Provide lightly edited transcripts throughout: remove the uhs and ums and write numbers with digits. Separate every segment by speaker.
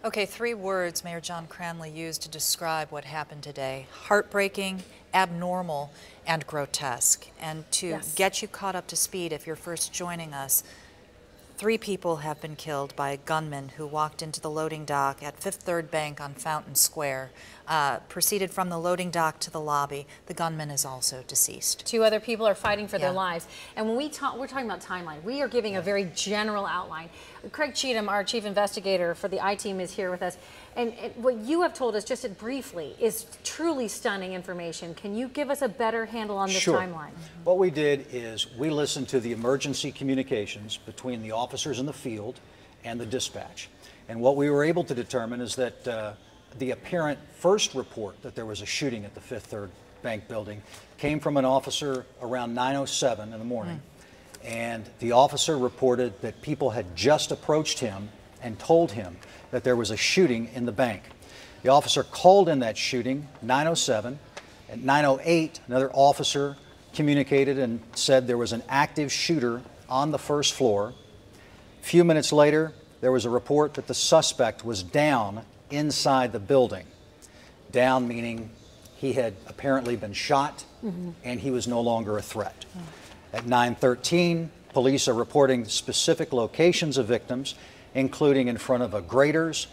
Speaker 1: Okay, three words Mayor John Cranley used to describe what happened today: heartbreaking, abnormal, and grotesque. And to get you caught up to speed, if you're first joining us, 3 people have been killed by a gunman who walked into the loading dock at Fifth Third Bank on Fountain Square, proceeded from the loading dock to the lobby. The gunman is also deceased.
Speaker 2: 2 other people are fighting for their lives. And when we're talking about timeline, we are giving a very general outline. Craig Cheatham, our chief investigator for the I-Team, is here with us. And what you have told us just briefly is truly stunning information. Can you give us a better handle on this timeline?
Speaker 3: What we did is we listened to the emergency communications between the officers in the field and the dispatch. And what we were able to determine is that the apparent first report that there was a shooting at the Fifth Third Bank building came from an officer around 9:07 in the morning. And the officer reported that people had just approached him and told him that there was a shooting in the bank. The officer called in that shooting, 9:07. At 9:08, another officer communicated and said there was an active shooter on the first floor. A few minutes later, there was a report that the suspect was down inside the building. Down meaning he had apparently been shot and he was no longer a threat. At 9:13, police are reporting specific locations of victims, including in front of a graders,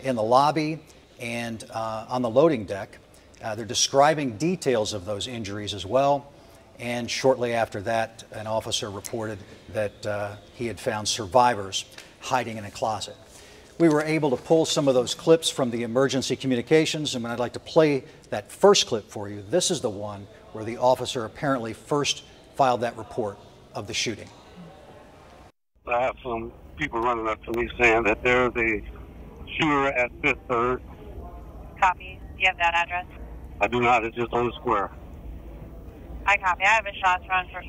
Speaker 3: in the lobby, and on the loading deck. They're describing details of those injuries as well. And shortly after that, an officer reported that he had found survivors hiding in a closet. We were able to pull some of those clips from the emergency communications, and I'd like to play that first clip for you. This is the one where the officer apparently first filed that report of the shooting.
Speaker 4: I have some people running up to me saying that there's a shooter at Fifth Third.
Speaker 5: Copy. Do you have that address?
Speaker 4: I do not. It's just on the square.
Speaker 5: I copy. I have a shots run for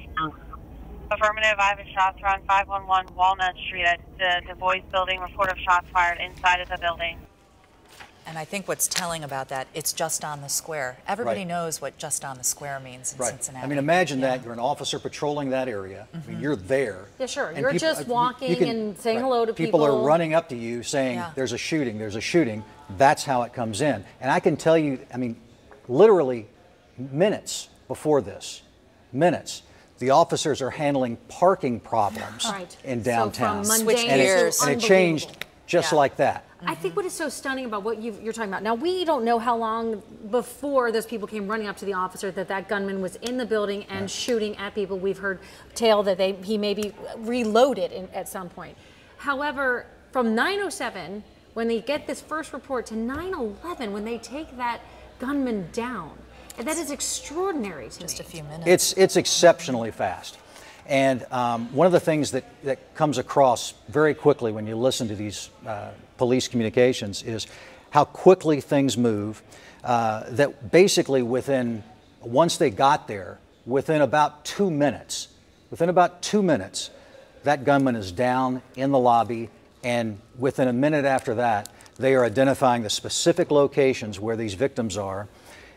Speaker 5: affirmative. I have a shots run 511 Walnut Street at the Du Bois building. Report of shots fired inside of the building.
Speaker 1: And I think what's telling about that, it's just on the square. Everybody knows what just on the square means in Cincinnati.
Speaker 3: I mean, imagine that. You're an officer patrolling that area. I mean, you're there.
Speaker 2: Yeah, sure. You're just walking and saying hello to people.
Speaker 3: People are running up to you saying, there's a shooting, there's a shooting. That's how it comes in. And I can tell you, I mean, literally minutes before this, the officers are handling parking problems in downtown.
Speaker 2: So from mundane
Speaker 3: and it changed just like that.
Speaker 2: I think what is so stunning about what you're talking about, now we don't know how long before those people came running up to the officer that gunman was in the building and shooting at people. We've heard tale that he maybe reloaded at some point. However, from 9:07, when they get this first report, to 9:11, when they take that gunman down, and that is extraordinary to me.
Speaker 1: Just a few minutes.
Speaker 3: It's exceptionally fast. And one of the things that comes across very quickly when you listen to these police communications is how quickly things move, that basically once they got there, within about 2 minutes, that gunman is down in the lobby, and within a minute after that, they are identifying the specific locations where these victims are.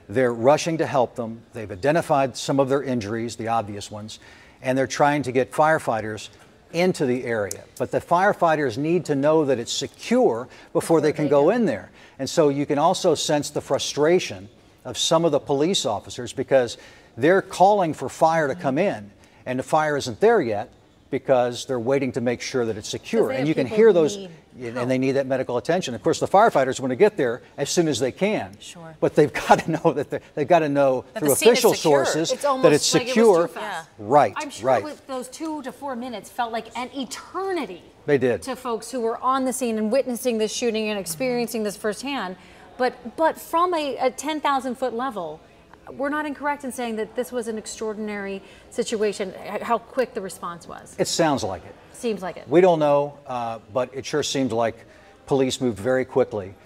Speaker 3: They're rushing to help them. They've identified some of their injuries, the obvious ones, and they're trying to get firefighters into the area. But the firefighters need to know that it's secure before they can go in there. And so you can also sense the frustration of some of the police officers because they're calling for fire to come in, and the fire isn't there yet because they're waiting to make sure that it's secure. And you can hear those, and they need that medical attention. Of course, the firefighters want to get there as soon as they can.
Speaker 1: Sure.
Speaker 3: But they've got to know that they've got to know through official sources that it's secure.
Speaker 2: It was too fast.
Speaker 3: Right.
Speaker 2: I'm sure with those 2 to 4 minutes felt like an eternity.
Speaker 3: They did.
Speaker 2: To folks who were on the scene and witnessing this shooting and experiencing this firsthand. But from a 10,000-foot level, we're not incorrect in saying that this was an extraordinary situation, how quick the response was.
Speaker 3: It sounds like it.
Speaker 2: Seems like it.
Speaker 3: We don't know, but it sure seems like police moved very quickly